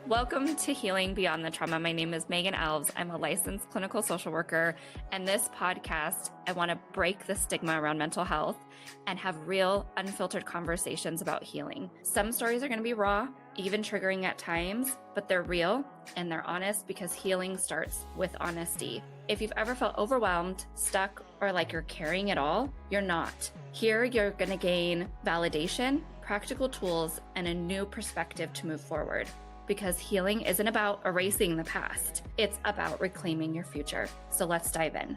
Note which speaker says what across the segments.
Speaker 1: Welcome to Healing Beyond the Trauma. My name is Megan Alves. I'm a licensed clinical social worker. And this podcast, I want to break the stigma around mental health and have real, unfiltered conversations about healing. Some stories are going to be raw, even triggering at times, but they're real and they're honest because healing starts with honesty. If you've ever felt overwhelmed, stuck, or like you're carrying it all, you're not. Here, you're going to gain validation, practical tools, and a new perspective to move forward. Because healing isn't about erasing the past. It's about reclaiming your future. So let's dive in.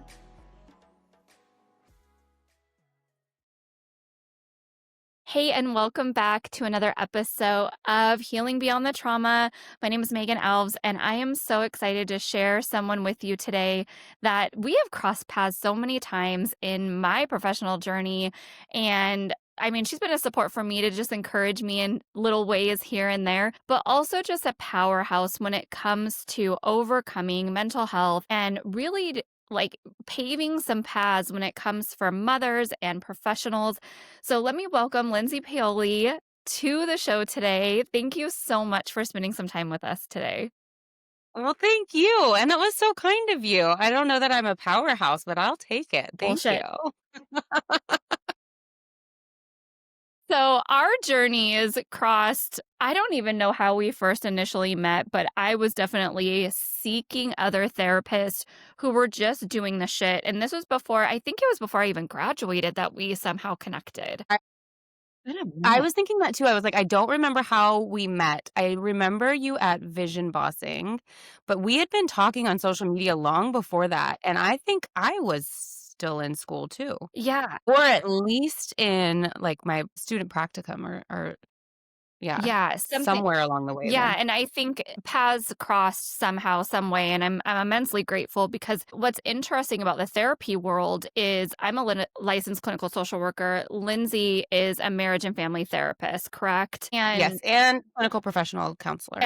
Speaker 1: Hey, and welcome back to another episode of Healing Beyond the Trauma. My name is Megan Alves, and I am so excited to share someone with you today that we have crossed paths so many times in my professional journey. And I mean, she's been a support for me to just encourage me in little ways here and there, but also just a powerhouse when it comes to overcoming mental health and really like paving some paths when it comes for mothers and professionals. So let me welcome Lindsey Paoli to the show today. Thank you so much for spending some time with us today.
Speaker 2: Well, thank you. And that was so kind of you. I don't know that I'm a powerhouse, but I'll take it. Thank
Speaker 1: Bullshit.
Speaker 2: you.
Speaker 1: So our journeys crossed, I don't even know how we first initially met, but I was definitely seeking other therapists who were just doing the shit. And this was before, I think it was before I even graduated that we somehow connected.
Speaker 2: I was thinking that too. I was like, I don't remember how we met. I remember you at Vision Bossing, but we had been talking on social media long before that. And I think I was still in school too,
Speaker 1: Yeah.
Speaker 2: or at least in like my student practicum or yeah,
Speaker 1: Yeah. Something.
Speaker 2: somewhere along the way
Speaker 1: Yeah,
Speaker 2: there.
Speaker 1: and I think paths crossed somehow, some way, and I'm immensely grateful because what's interesting about the therapy world is I'm a licensed clinical social worker. Lindsey is a marriage and family therapist, correct?
Speaker 2: Yes. And clinical professional counselor.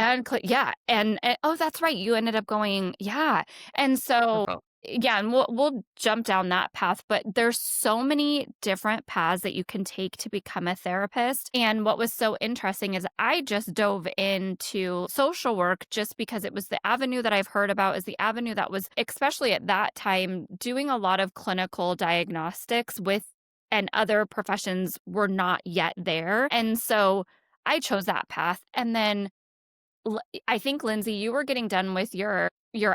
Speaker 1: Yeah, and oh, that's right. You ended up going, yeah, and
Speaker 2: For
Speaker 1: so
Speaker 2: both.
Speaker 1: yeah, and we'll jump down that path. But there's so many different paths that you can take to become a therapist. And what was so interesting is I just dove into social work just because it was the avenue that I've heard about, is the avenue that was, especially at that time, doing a lot of clinical diagnostics with, and other professions were not yet there, and so I chose that path. And then I think, Lindsey, you were getting done with your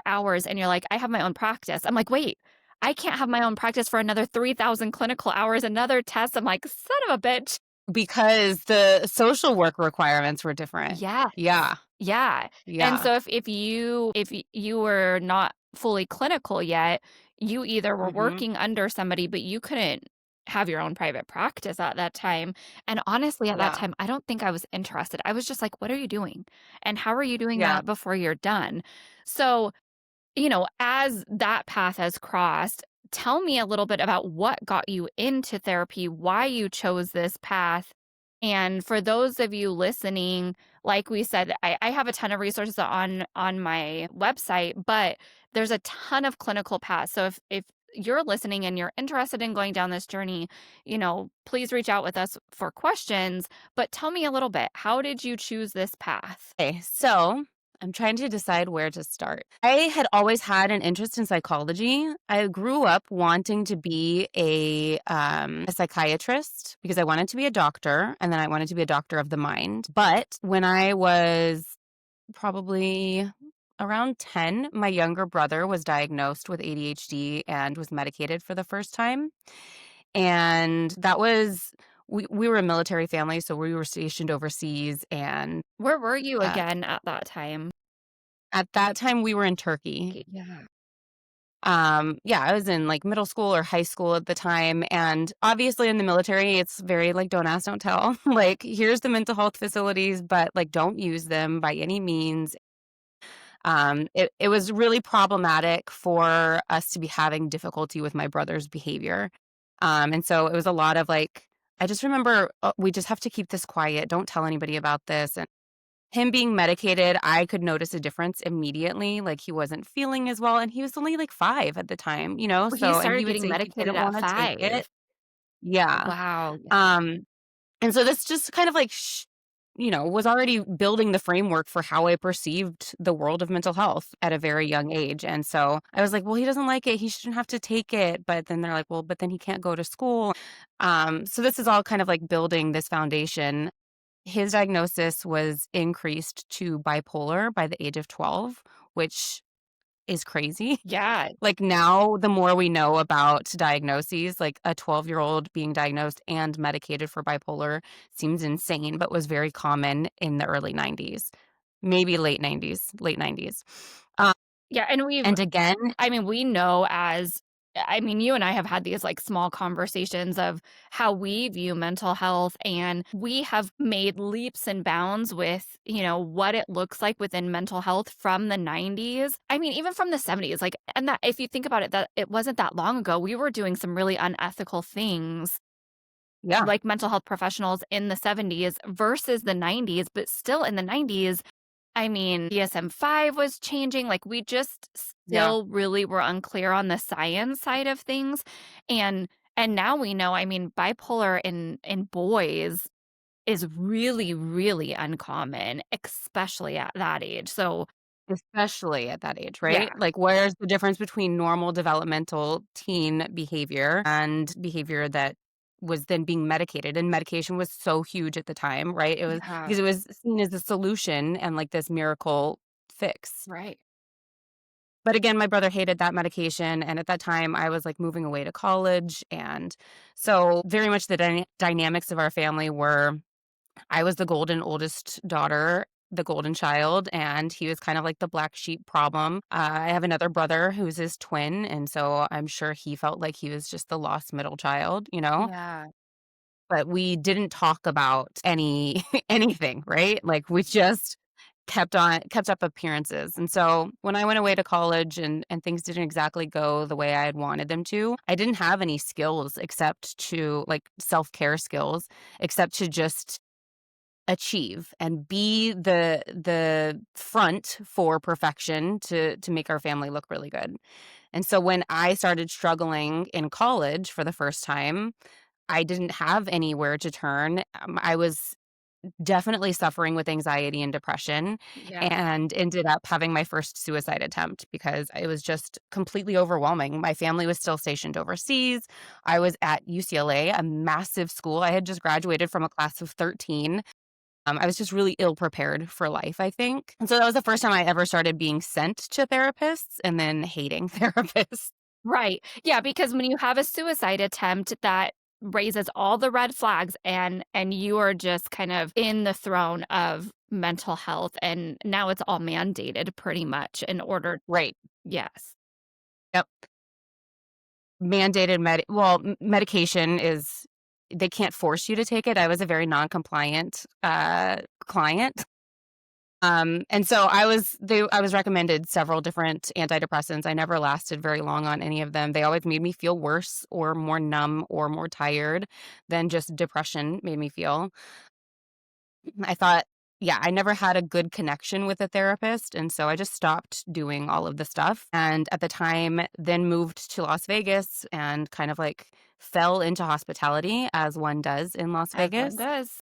Speaker 1: hours and you're like, I have my own practice. I'm like, wait, I can't have my own practice for another 3,000 clinical hours, another test. I'm like, son of a bitch.
Speaker 2: Because the social work requirements were different.
Speaker 1: Yeah.
Speaker 2: Yeah.
Speaker 1: Yeah. And
Speaker 2: Yeah.
Speaker 1: so if you were not fully clinical yet, you either were
Speaker 2: Mhm.
Speaker 1: working under somebody, but you couldn't have your own private practice at that time. And honestly, at that
Speaker 2: Yeah.
Speaker 1: time, I don't think I was interested. I was just like, what are you doing? And how are you doing
Speaker 2: Yeah.
Speaker 1: that before you're done? So, as that path has crossed, tell me a little bit about what got you into therapy, why you chose this path. And for those of you listening, like we said, I have a ton of resources on my website, but there's a ton of clinical paths. So if you're listening and you're interested in going down this journey, please reach out with us for questions. But tell me a little bit, how did you choose this path?
Speaker 2: Okay, so I'm trying to decide where to start. I had always had an interest in psychology. I grew up wanting to be a psychiatrist because I wanted to be a doctor, and then I wanted to be a doctor of the mind. But when I was probably around 10, my younger brother was diagnosed with ADHD and was medicated for the first time. And that was we were a military family, so we were stationed overseas, and
Speaker 1: Where were you
Speaker 2: uh,
Speaker 1: again at that time?
Speaker 2: at that time we were in Turkey.
Speaker 1: Yeah.
Speaker 2: Yeah, I was in like middle school or high school at the time, and obviously in the military it's very like don't ask, don't tell. Like here's the mental health facilities, but like don't use them by any means. It was really problematic for us to be having difficulty with my brother's behavior. And so it was a lot of like, I just remember we just have to keep this quiet. Don't tell anybody about this. And him being medicated, I could notice a difference immediately. Like he wasn't feeling as well. And he was only like 5 at the time, you know?
Speaker 1: Oh, he
Speaker 2: So, and
Speaker 1: started
Speaker 2: he would
Speaker 1: getting
Speaker 2: say he
Speaker 1: medicated
Speaker 2: didn't
Speaker 1: at
Speaker 2: want to take it.
Speaker 1: 5.
Speaker 2: Yeah.
Speaker 1: Wow. Yeah.
Speaker 2: Um, and so this just kind of like was already building the framework for how I perceived the world of mental health at a very young age. And so I was like, well, he doesn't like it. He shouldn't have to take it. But then they're like, well, but then he can't go to school. So this is all kind of like building this foundation. His diagnosis was increased to bipolar by the age of 12, which is crazy.
Speaker 1: Yeah.
Speaker 2: Like, now, the more we know about diagnoses, like, a 12-year-old being diagnosed and medicated for bipolar seems insane, but was very common in the early '90s, maybe late '90s. Um,
Speaker 1: Yeah, and we've
Speaker 2: and again
Speaker 1: I mean, we know as I mean, you and I have had these, like, small conversations of how we view mental health, and we have made leaps and bounds with, what it looks like within mental health from the '90s. I mean, even from the '70s, like and that if you think about it, that it wasn't that long ago, we were doing some really unethical things,
Speaker 2: yeah,
Speaker 1: like mental health professionals in the '70s versus the '90s, but still in the '90s, I mean, DSM-5 was changing, like, we just
Speaker 2: yeah,
Speaker 1: still really were unclear on the science side of things, and now we know, I mean, bipolar in boys is really, really uncommon, especially at that age, so
Speaker 2: especially at that age,
Speaker 1: yeah,
Speaker 2: right? Like, where's the difference between normal developmental teen behavior and behavior that was then being medicated? And medication was so huge at the time, right? It was
Speaker 1: yeah,
Speaker 2: because it was seen as a solution and, like, this miracle fix.
Speaker 1: right.
Speaker 2: But again, my brother hated that medication, and at that time, I was, like, moving away to college, and so very much the dynamics of our family were I was the golden oldest daughter, the golden child, and he was kind of like the black sheep problem. I have another brother who's his twin, and so I'm sure he felt like he was just the lost middle child, you know?
Speaker 1: Yeah,
Speaker 2: But we didn't talk about anything, right? Like, we just kept up appearances. And so when I went away to college and things didn't exactly go the way I had wanted them to, I didn't have any skills except to, like, self-care skills, except to just achieve and be the front for perfection to make our family look really good. And so when I started struggling in college for the first time, I didn't have anywhere to turn. I was definitely suffering with anxiety and depression,
Speaker 1: yeah,
Speaker 2: and ended up having my first suicide attempt because it was just completely overwhelming. My family was still stationed overseas. I was at UCLA, a massive school. I had just graduated from a class of 13. I was just really ill prepared for life, I think. And so that was the first time I ever started being sent to therapists and then hating therapists.
Speaker 1: right. Yeah, because when you have a suicide attempt, that raises all the red flags, and you are just kind of in the throne of mental health, and now it's all mandated pretty much in order.
Speaker 2: Right.
Speaker 1: Yes.
Speaker 2: Yep. Mandated medication is they can't force you to take it. I was a very non-compliant, client. And so I was recommended several different antidepressants. I never lasted very long on any of them. They always made me feel worse or more numb or more tired than just depression made me feel. I thought, yeah, I never had a good connection with a therapist, and so I just stopped doing all of the stuff, and at the time, then moved to Las Vegas and kind of, like, fell into hospitality as one does in Las
Speaker 1: As one
Speaker 2: Vegas.
Speaker 1: does.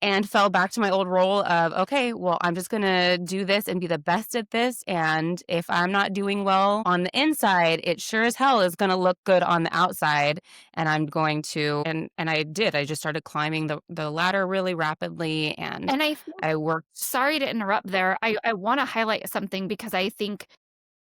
Speaker 2: And fell back to my old role of, "Okay, well, I'm just gonna do this and be the best at this, and if I'm not doing well on the inside, it sure as hell is gonna look good on the outside, and I'm going to." And I did. I just started climbing the ladder really rapidly, and
Speaker 1: And I think
Speaker 2: I worked.
Speaker 1: sorry to interrupt there. I wanna highlight something because I think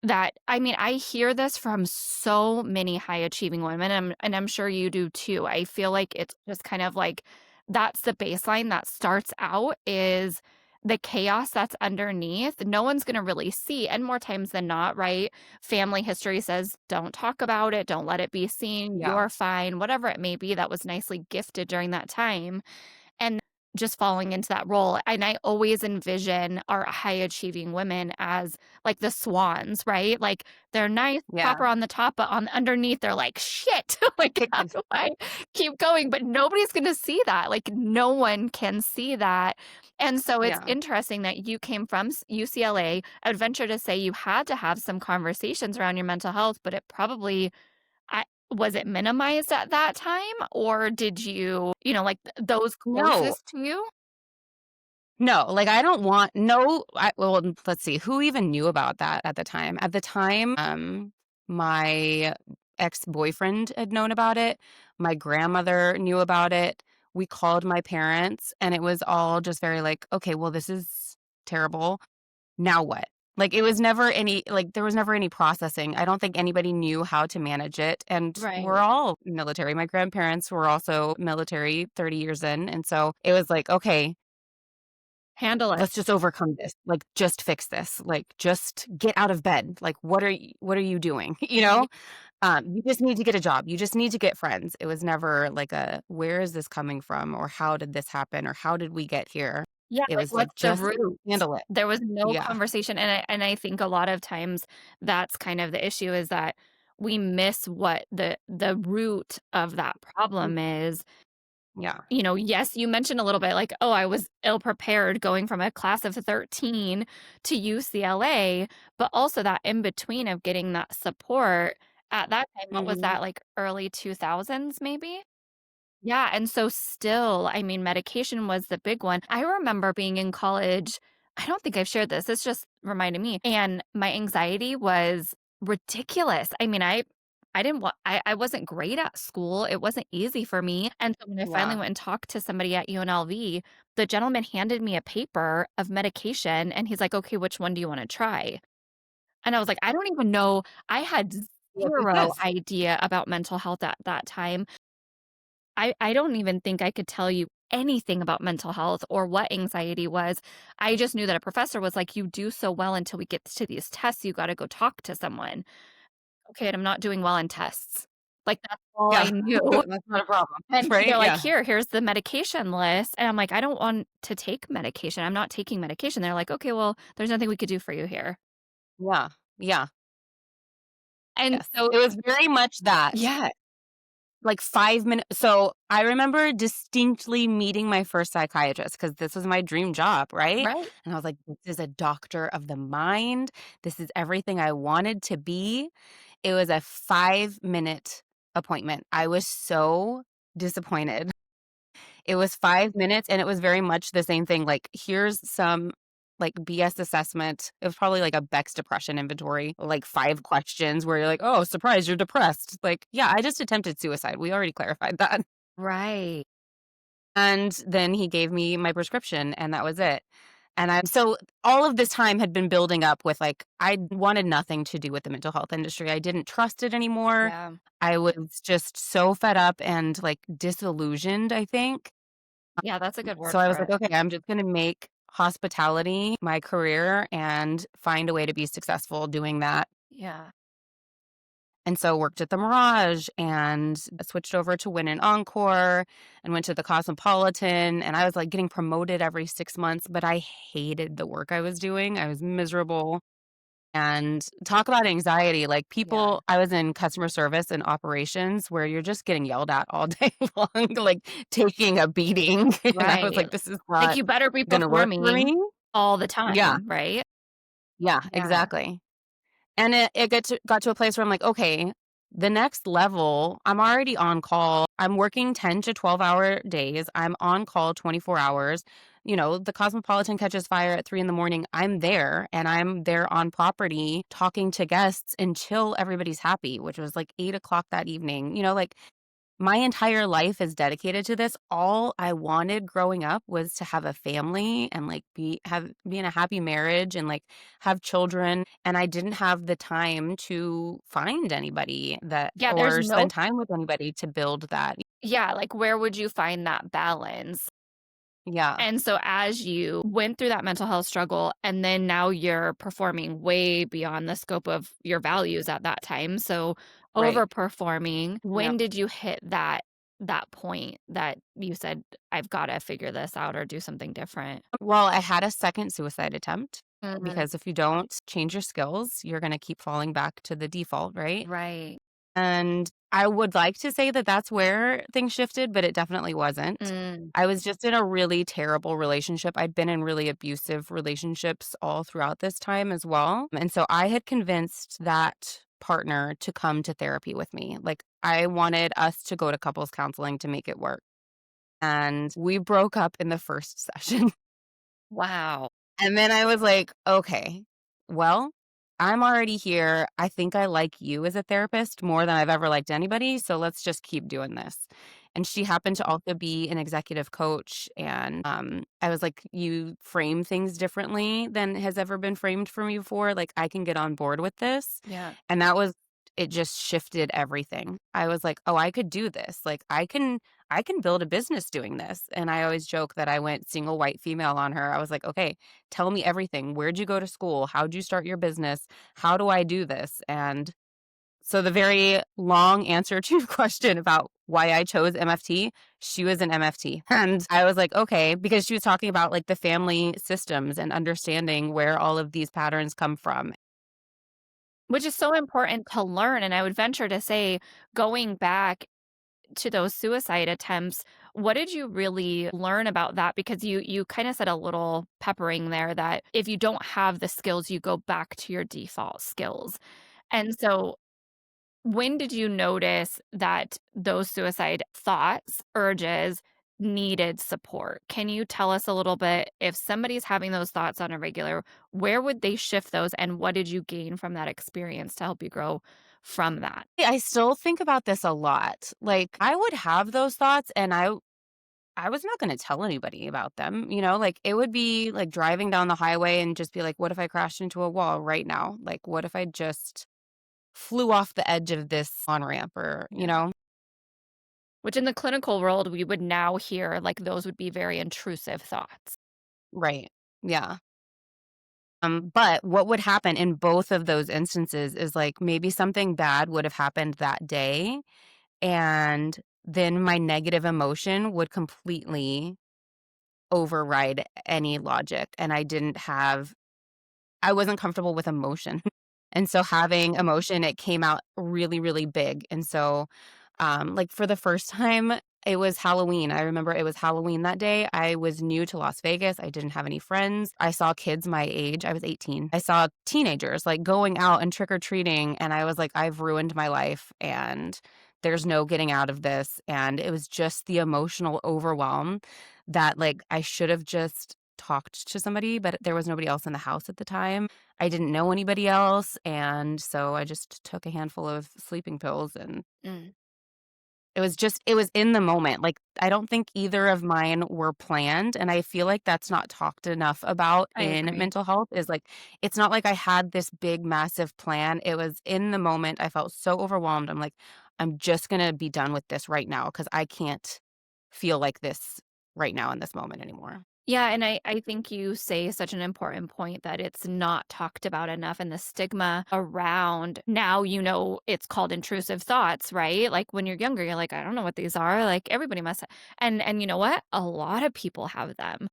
Speaker 1: that I mean, I hear this from so many high achieving women, and I'm sure you do too. I feel like it's just kind of like that's the baseline that starts out is the chaos that's underneath. No one's gonna really see, and more times than not, right? Family history says, "Don't talk about it, don't let it be seen,
Speaker 2: Yeah,
Speaker 1: you're fine," whatever it may be that was nicely gifted during that time. And just falling into that role, and I always envision our high achieving women as, like, the swans, right? Like, they're nice,
Speaker 2: yeah.
Speaker 1: proper on the top, but on underneath, they're like, "Shit, like, how do I keep going?" But nobody's gonna see that, like, no one can see that, and so it's
Speaker 2: Yeah.
Speaker 1: interesting that you came from UCLA. I would venture to say you had to have some conversations around your mental health, but it probably I was it minimized at that time, or did you, like, those
Speaker 2: No.
Speaker 1: closest to you?
Speaker 2: No, like, I don't want no well, let's see, who even knew about that at the time? At the time, my ex-boyfriend had known about it, my grandmother knew about it, we called my parents, and it was all just very like, "Okay, well, this is terrible. Now what?" Like, it was never any like, there was never any processing. I don't think anybody knew how to manage it, and we're
Speaker 1: Right.
Speaker 2: all military. My grandparents were also military 30 years in, and so it was like, "Okay,
Speaker 1: Handle it.
Speaker 2: let's just overcome this. Like, just fix this. Like, just get out of bed. Like, what are you doing?" You know?
Speaker 1: Ye
Speaker 2: You just need to get a job. You just need to get friends. It was never like a, "Where is this coming from?" or "How did this happen?" or "How did we get here?"
Speaker 1: Yeah,
Speaker 2: It
Speaker 1: like,
Speaker 2: was like,
Speaker 1: what's the
Speaker 2: "Just
Speaker 1: root?
Speaker 2: handle it."
Speaker 1: There was no
Speaker 2: Yeah.
Speaker 1: conversation, and I think a lot of times that's kind of the issue is that we miss what the root of that
Speaker 2: Mm,
Speaker 1: problem is.
Speaker 2: yeah.
Speaker 1: You know, yes, you mentioned a little bit like, "Oh, I was ill prepared going from a class of 13 to UCLA," but also that in between of getting that support at that time, what was
Speaker 2: Mhm.
Speaker 1: that, like, early 2000s maybe? Yeah, and so still, I mean, medication was the big one. I remember being in college, I don't think I've shared this, it's just reminded me, and my anxiety was ridiculous. I mean, I didn't want I wasn't great at school, it wasn't easy for me, and so when I finally
Speaker 2: Yeah.
Speaker 1: went and talked to somebody at UNLV, the gentleman handed me a paper of medication, and he's like, "Okay, which one do you wanna try?" And I was like, "I don't even know." I had
Speaker 2: What is
Speaker 1: 0
Speaker 2: this?
Speaker 1: idea about mental health at that time. I don't even think I could tell you anything about mental health or what anxiety was. I just knew that a professor was like, "You do so well until we get to these tests, you gotta go talk to someone." Okay, and I'm not doing well in tests. Like, that's all I
Speaker 2: Yeah.
Speaker 1: knew.
Speaker 2: That's not a problem,
Speaker 1: And they're
Speaker 2: right?
Speaker 1: like,
Speaker 2: Yeah.
Speaker 1: "Here's the medication list." And I'm like, "I don't want to take medication. I'm not taking medication." They're like, "Okay, well, there's nothing we could do for you here."
Speaker 2: Yeah. Yeah.
Speaker 1: And
Speaker 2: Yes.
Speaker 1: so
Speaker 2: It was very much that.
Speaker 1: yeah,
Speaker 2: Like 5 minutes. So, I remember distinctly meeting my first psychiatrist because this was my dream job, right?
Speaker 1: right.
Speaker 2: And I was like, "This is a doctor of the mind. This is everything I wanted to be." It was a 5-minute appointment. I was so disappointed. It was 5 minutes, and it was very much the same thing, like, "Here's some, like, BS assessment." It was probably like a Beck's depression inventory, like 5 questions where you're like, "Oh, surprise, you're depressed." Like, "Yeah, I just attempted suicide. We already clarified that."
Speaker 1: Right.
Speaker 2: And then he gave me my prescription, and that was it. And I'm so all of this time had been building up with, like, I wanted nothing to do with the mental health industry. I didn't trust it anymore.
Speaker 1: Yeah.
Speaker 2: I was just so fed up and, like, disillusioned, I think.
Speaker 1: Yeah, that's a good
Speaker 2: So
Speaker 1: word
Speaker 2: I
Speaker 1: for
Speaker 2: was like,
Speaker 1: it.
Speaker 2: "Okay, I'm just gonna make hospitality my career and find a way to be successful doing that."
Speaker 1: Yeah.
Speaker 2: And so worked at the Mirage and switched over to Win and Encore and went to the Cosmopolitan, and I was, like, getting promoted every 6 months, but I hated the work I was doing. I was miserable, and talk about anxiety, like,
Speaker 1: Yeah.
Speaker 2: people I was in customer service and operations where you're just getting yelled at all day long, like, taking a beating, and I was
Speaker 1: Right.
Speaker 2: like, "This is
Speaker 1: Like,
Speaker 2: not
Speaker 1: you better be
Speaker 2: gonna work for
Speaker 1: performing
Speaker 2: me."
Speaker 1: all the
Speaker 2: Yeah,
Speaker 1: time, right?
Speaker 2: yeah,
Speaker 1: Yeah.
Speaker 2: exactly. And it got to a place where I'm like, "Okay, the next level, I'm already on call. I'm working 10 to 12-hour days. I'm on call 24 hours. You know, the Cosmopolitan catches fire at 3 in the morning. I'm there, and I'm there on property talking to guests until everybody's happy," which was like 8 o'clock that evening. You know, like, my entire life is dedicated to this. All I wanted growing up was to have a family and, like, be in a happy marriage and, like, have children, and I didn't have the time to find anybody that
Speaker 1: Yeah, there's
Speaker 2: or
Speaker 1: no
Speaker 2: spend time with anybody to build that.
Speaker 1: yeah, like, where would you find that balance?
Speaker 2: Yeah,
Speaker 1: And so as you went through that mental health struggle, and then now you're performing way beyond the scope of your values at that time, so
Speaker 2: right.
Speaker 1: overperforming, when
Speaker 2: Yep.
Speaker 1: did you hit that point that you said, "I've gotta figure this out or do something different?"
Speaker 2: Well, I had a second suicide attempt
Speaker 1: Mhm.
Speaker 2: because if you don't change your skills, you're gonna keep falling back to the default, right?
Speaker 1: Right.
Speaker 2: And I would like to say that that's where things shifted, but it definitely wasn't.
Speaker 1: Mm.
Speaker 2: I was just in a really terrible relationship. I'd been in really abusive relationships all throughout this time as well. And so I had convinced that partner to come to therapy with me. Like, I wanted us to go to couples counseling to make it work. And we broke up in the first session.
Speaker 1: Wow.
Speaker 2: And then I was like, "Okay, well, I'm already here. I think I like you as a therapist more than I've ever liked anybody, so let's just keep doing this." And she happened to also be an executive coach, and, I was like, "You frame things differently than has ever been framed for me before, like, I can get on board with this."
Speaker 1: Yeah.
Speaker 2: And that was it just shifted everything. I was like, "Oh, I could do this. Like, I can build a business doing this." And I always joke that I went single white female on her. I was like, "Okay, tell me everything. Where'd you go to school? How'd you start your business? How do I do this?" And so the very long answer to your question about why I chose MFT, she was an MFT. And I was like, okay, because she was talking about like the family systems and understanding where all of these patterns come from.
Speaker 1: Which is so important to learn, and I would venture to say, going back to those suicide attempts, what did you really learn about that? Because you kinda said a little peppering there that if you don't have the skills, you go back to your default skills. And so, when did you notice that those suicide thoughts, urges, needed support? Can you tell us a little bit if somebody's having those thoughts on a regular, where would they shift those, and what did you gain from that experience to help you grow from that?
Speaker 2: I still think about this a lot. Like I would have those thoughts and I was not going to tell anybody about them, like it would be like driving down the highway and just be like, what if I crashed into a wall right now? Like what if I just flew off the edge of this on ramp or.
Speaker 1: Yeah. Which in the clinical world, we would now hear like those would be very intrusive thoughts.
Speaker 2: Right. Yeah. But what would happen in both of those instances is like maybe something bad would have happened that day, and then my negative emotion would completely override any logic. And I wasn't comfortable with emotion. And so having emotion, it came out really, really big. And so, like for the first time, it was Halloween. I remember it was Halloween that day. I was new to Las Vegas. I didn't have any friends. I saw kids my age. I was 18. I saw teenagers like going out and trick or treating. And I was like, I've ruined my life and there's no getting out of this. And it was just the emotional overwhelm that like I should have just talked to somebody, but there was nobody else in the house at the time. I didn't know anybody else, and so I just took a handful of sleeping pills, and
Speaker 1: Mm,
Speaker 2: it was in the moment. Like, I don't think either of mine were planned, and I feel like that's not talked enough about
Speaker 1: I
Speaker 2: in
Speaker 1: agree.
Speaker 2: mental health is, like, it's not like I had this big, massive plan. It was in the moment. I felt so overwhelmed. I'm like, "I'm just gonna be done with this right now because I can't feel like this right now in this moment anymore."
Speaker 1: Yeah, and I think you say such an important point that it's not talked about enough and the stigma around now it's called intrusive thoughts, right? Like when you're younger, you're like, I don't know what these are. Like everybody must and you know what? A lot of people have them.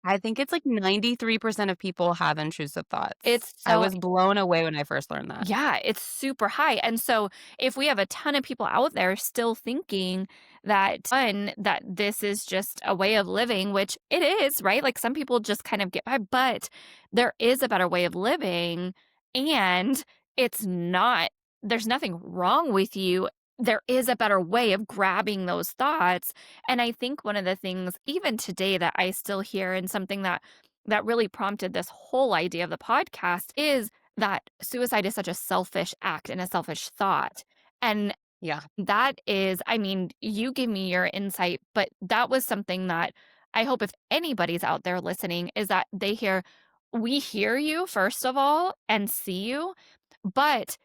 Speaker 2: I think it's like 93% of people have intrusive thoughts.
Speaker 1: It's
Speaker 2: I
Speaker 1: so
Speaker 2: was blown away when I first learned that.
Speaker 1: Yeah, it's super high. And so if we have a ton of people out there still thinking that one, that this is just a way of living, which it is, right? Like some people just kind of get by, but there is a better way of living and it's not there's nothing wrong with you. There is a better way of grabbing those thoughts. And I think one of the things even today that I still hear and something that really prompted this whole idea of the podcast is that suicide is such a selfish act and a selfish thought. And
Speaker 2: Yeah.
Speaker 1: that is, I mean, you give me your insight, but that was something that I hope if anybody's out there listening is that we hear you, first of all, and see you, but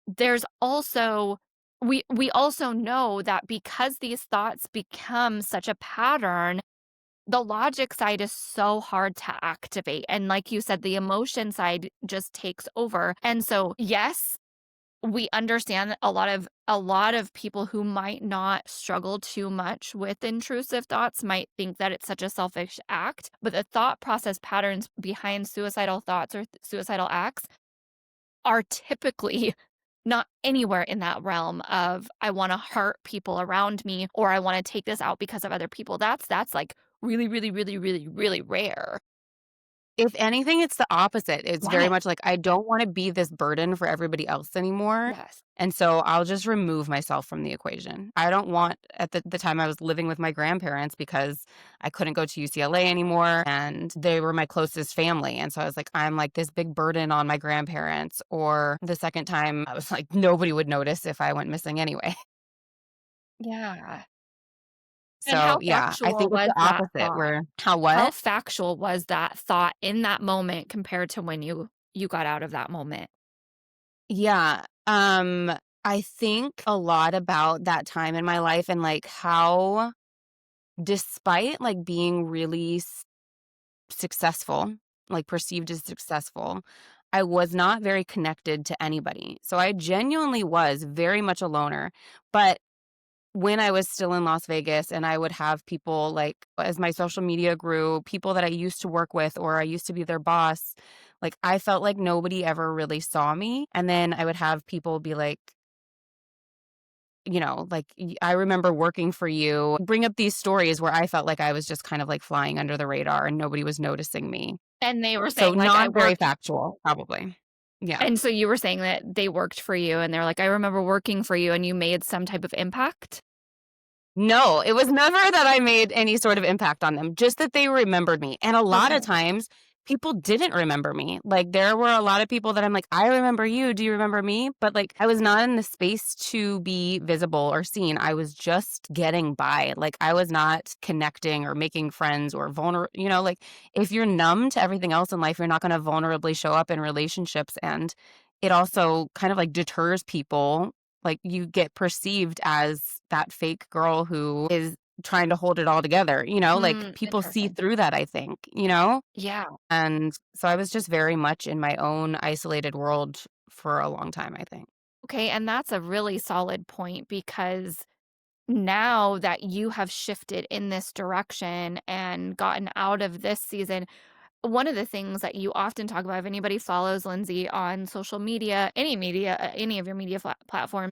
Speaker 1: there's also we also know that because these thoughts become such a pattern, the logic side is so hard to activate, and like you said, the emotion side just takes over, and so, yes, we understand that a lot of people who might not struggle too much with intrusive thoughts might think that it's such a selfish act, but the thought process patterns behind suicidal thoughts or suicidal acts are typically not anywhere in that realm of, "I wanna hurt people around me," or, "I wanna take this out because of other people." That's, like, really, really, really, really, really rare.
Speaker 2: If anything, it's the opposite. It's very
Speaker 1: Why?
Speaker 2: much like, I don't wanna be this burden for everybody else anymore,
Speaker 1: Yes.
Speaker 2: and so I'll just remove myself from the equation. I don't want at the time I was living with my grandparents because I couldn't go to UCLA anymore, and they were my closest family, and so I was like, I'm like this big burden on my grandparents, or the second time, I was like, nobody would notice if I went missing anyway.
Speaker 1: Yeah. And
Speaker 2: So,
Speaker 1: how
Speaker 2: yeah, I
Speaker 1: factual
Speaker 2: think it's
Speaker 1: was
Speaker 2: the
Speaker 1: that
Speaker 2: opposite
Speaker 1: thought?
Speaker 2: where how
Speaker 1: How
Speaker 2: what?
Speaker 1: factual was that thought in that moment compared to when you got out of that moment?
Speaker 2: Yeah, I think a lot about that time in my life and, like, how despite, like, being really successful, like, perceived as successful, I was not very connected to anybody. So I genuinely was very much a loner, but when I was still in Las Vegas and I would have people like as my social media grew, people that I used to work with or I used to be their boss, like I felt like nobody ever really saw me. And then I would have people be like, like I remember working for you, bring up these stories where I felt like I was just kind of like flying under the radar and nobody was noticing me.
Speaker 1: And they were
Speaker 2: So
Speaker 1: saying, like, "I
Speaker 2: not very
Speaker 1: worked."
Speaker 2: factual, probably. Yeah.
Speaker 1: And so you were saying that they worked for you, and they're like, "I remember working for you," and you made some type of impact?
Speaker 2: No, it was never that I made any sort of impact on them, just that they remembered me, and a lot of
Speaker 1: Okay.
Speaker 2: times, people didn't remember me, like, there were a lot of people that I'm like, "I remember you, do you remember me?" But, like, I was not in the space to be visible or seen, I was just getting by, like, I was not connecting or making friends or like, if you're numb to everything else in life, you're not gonna vulnerably show up in relationships, and it also kind of, like, deters people like, you get perceived as that fake girl who is trying to hold it all together, like, people see
Speaker 1: Interesting.
Speaker 2: through that, I think, you know?
Speaker 1: Yeah.
Speaker 2: And so I was just very much in my own isolated world for a long time, I think.
Speaker 1: Okay, and that's a really solid point because now that you have shifted in this direction and gotten out of this season, one of the things that you often talk about, if anybody follows Lindsay on social media, any of your media platform,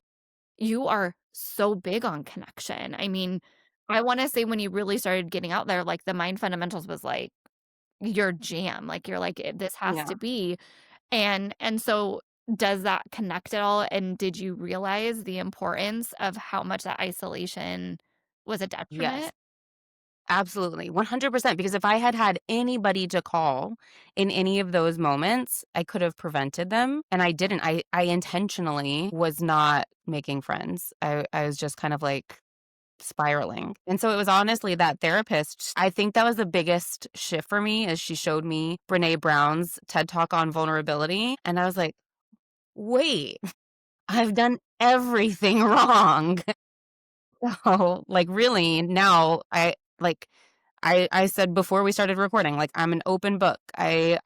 Speaker 1: you are so big on connection. I mean, I want to say when you really started getting out there, like the mind fundamentals was like your jam. Like you're like, This has
Speaker 2: Yeah.
Speaker 1: to be." And so does that connect at all? And did you realize the importance of how much that isolation was a
Speaker 2: Yes.
Speaker 1: detriment?
Speaker 2: Absolutely, 100%, because if I had had anybody to call in any of those moments, I could have prevented them, and I didn't. I intentionally was not making friends. I was just kind of, like, spiraling. And so it was honestly that therapist. I think that was the biggest shift for me as she showed me Brené Brown's TED Talk on vulnerability. And I was like, wait, I've done everything wrong. So, like, really, now I said before we started recording, like, I'm an open book. I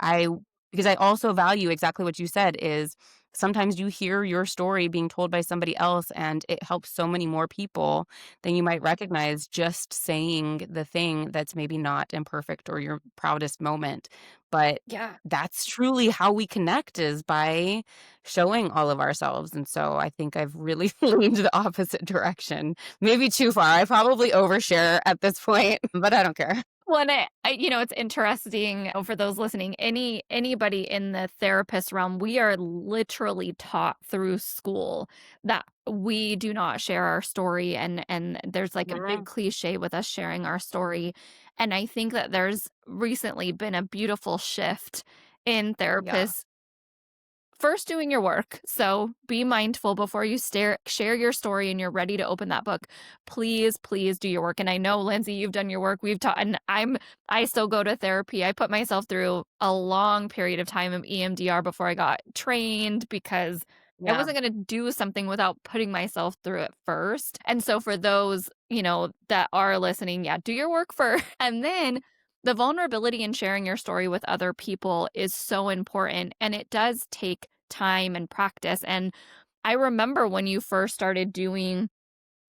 Speaker 2: because I also value exactly what you said is sometimes you hear your story being told by somebody else and it helps so many more people than you might recognize just saying the thing that's maybe not imperfect or your proudest moment. But
Speaker 1: Yeah.
Speaker 2: that's truly how we connect is by showing all of ourselves. And so I think I've really leaned the opposite direction. Maybe too far. I probably overshare at this point, but I don't care.
Speaker 1: Well, and it's interesting for those listening. Anybody in the therapist realm, we are literally taught through school that we do not share our story, and there's like a
Speaker 2: Yeah.
Speaker 1: big cliche with us sharing our story. And I think that there's recently been a beautiful shift in
Speaker 2: Yeah.
Speaker 1: therapists first doing your work. So be mindful before you share your story and you're ready to open that book. Please, please do your work. And I know, Lindsay, you've done your work. We've taught, and I still go to therapy. I put myself through a long period of time of EMDR before I got trained because I
Speaker 2: Yeah.
Speaker 1: wasn't going to do something without putting myself through it first. And so for those, that are listening, yeah, do your work first. And then the vulnerability in sharing your story with other people is so important. And it does take time and practice. And I remember when you first started doing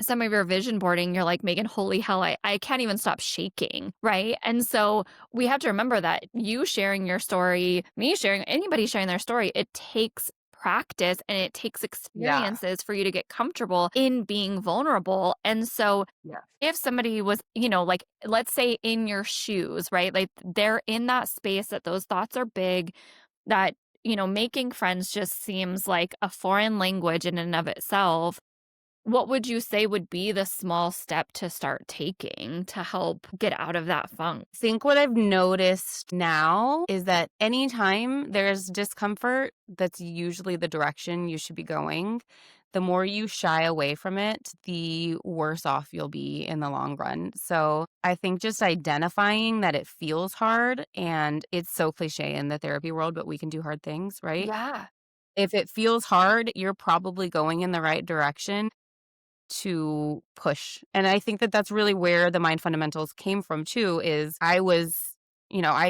Speaker 1: some of your vision boarding, you're like, Megan, holy hell, I can't even stop shaking. Right. And so we have to remember that you sharing your story, me sharing, anybody sharing their story, it takes practice and it takes
Speaker 2: Yeah.
Speaker 1: experiences for you to get comfortable in being vulnerable. And so
Speaker 2: Yeah.
Speaker 1: if somebody was, like, let's say in your shoes, right? Like they're in that space that those thoughts are big, that, making friends just seems like a foreign language in and of itself. What would you say would be the small step to start taking to help get out of that funk?
Speaker 2: Think what I've noticed now is that anytime there's discomfort, that's usually the direction you should be going. The more you shy away from it, the worse off you'll be in the long run. So I think just identifying that it feels hard, and it's so cliche in the therapy world, but we can do hard things, right?
Speaker 1: Yeah.
Speaker 2: If it feels hard, you're probably going in the right direction to push. And I think that that's really where the mind fundamentals came from too, is I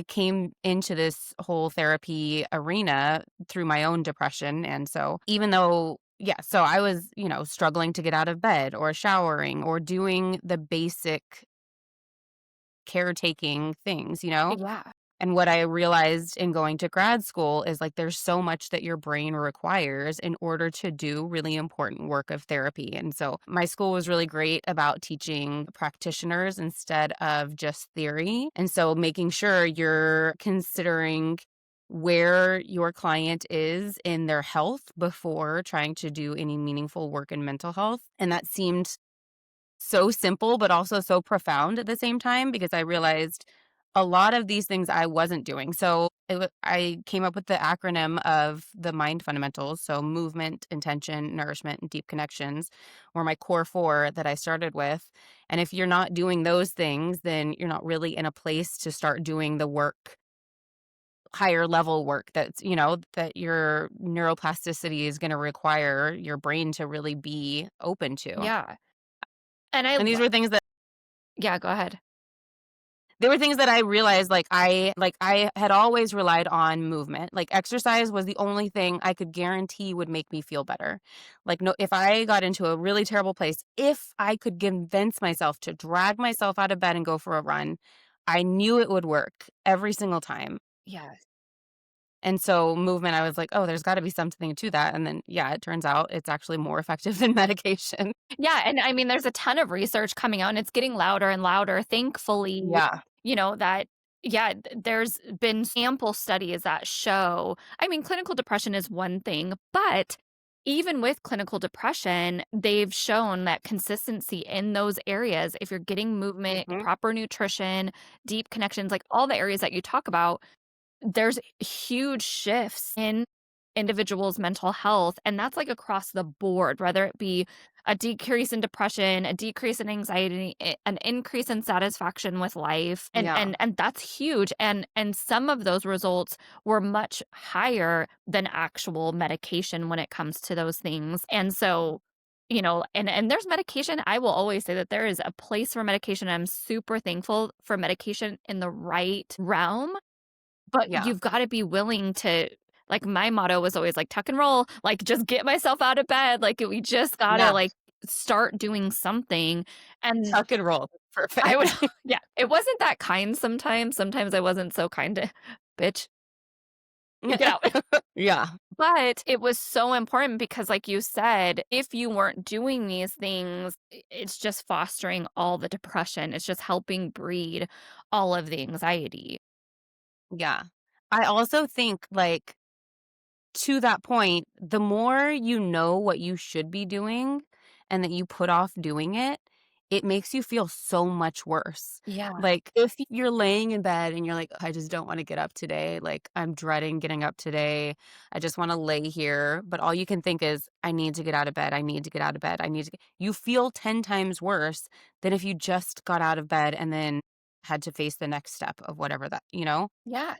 Speaker 2: came into this whole therapy arena through my own depression. And so even though so I was, struggling to get out of bed or showering or doing the basic caretaking things,
Speaker 1: Yeah.
Speaker 2: and what I realized in going to grad school is like there's so much that your brain requires in order to do really important work of therapy. And so my school was really great about teaching practitioners instead of just theory. And so making sure you're considering where your client is in their health before trying to do any meaningful work in mental health. And that seemed so simple, but also so profound at the same time because I realized a lot of these things I wasn't doing. So I came up with the acronym of the mind fundamentals. So movement, intention, nourishment, and deep connections were my core four that I started with. And if you're not doing those things, then you're not really in a place to start doing the work, higher level work that your neuroplasticity is going to require your brain to really be open to.
Speaker 1: Yeah. And I
Speaker 2: And these
Speaker 1: love,
Speaker 2: were things that
Speaker 1: yeah, go ahead.
Speaker 2: There were things that I realized, I had always relied on movement. Like, exercise was the only thing I could guarantee would make me feel better. Like, no, if I got into a really terrible place, if I could convince myself to drag myself out of bed and go for a run, I knew it would work every single time.
Speaker 1: Yeah.
Speaker 2: And so movement, I was like, "Oh, there's gotta be something to that." And then, yeah, it turns out it's actually more effective than medication.
Speaker 1: Yeah, and I mean, there's a ton of research coming out, and it's getting louder and louder, thankfully,
Speaker 2: Yeah.
Speaker 1: that yeah, there's been sample studies that show, I mean, clinical depression is one thing, but even with clinical depression, they've shown that consistency in those areas, if you're getting movement,
Speaker 2: Mhm.
Speaker 1: proper nutrition, deep connections, like all the areas that you talk about, there's huge shifts in individuals' mental health, and that's, like, across the board, whether it be a decrease in depression, a decrease in anxiety, an increase in satisfaction with life, and
Speaker 2: Yeah.
Speaker 1: and that's huge, and some of those results were much higher than actual medication when it comes to those things, and so, and there's medication. I will always say that there is a place for medication. I'm super thankful for medication in the right realm, but
Speaker 2: Yeah.
Speaker 1: you've gotta be willing to, like, my motto was always, like, "Tuck and roll," like, just get myself out of bed, like, we just gotta,
Speaker 2: Yeah.
Speaker 1: like, start doing something, and
Speaker 2: Tuck and roll.
Speaker 1: I would
Speaker 2: Perfect.
Speaker 1: yeah, it wasn't that kind sometimes I wasn't so kind to "Bitch, get out."
Speaker 2: Yeah.
Speaker 1: But it was so important because, like you said, if you weren't doing these things, it's just fostering all the depression, it's just helping breed all of the anxiety.
Speaker 2: Yeah. I also think, like, to that point, the more you know what you should be doing and that you put off doing it, it makes you feel so much worse.
Speaker 1: Yeah.
Speaker 2: Like, if you're laying in bed and you're like, I just don't want to get up today. Like, I'm dreading getting up today. I just want to lay here. But all you can think is, I need to get out of bed. I need to get out of bed. I need to. You feel 10 times worse than if you just got out of bed and then had to face the next step of whatever that.
Speaker 1: Yeah.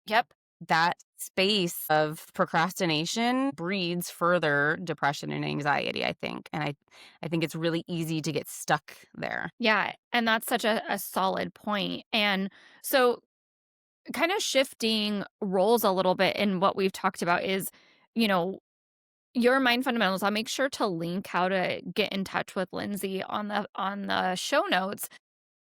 Speaker 1: Yep.
Speaker 2: That space of procrastination breeds further depression and anxiety, I think, and I think it's really easy to get stuck there.
Speaker 1: Yeah, and that's such a solid point. And so kind of shifting roles a little bit in what we've talked about is, you know, your mind fundamentals. I'll make sure to link how to get in touch with Lindsay on the show notes.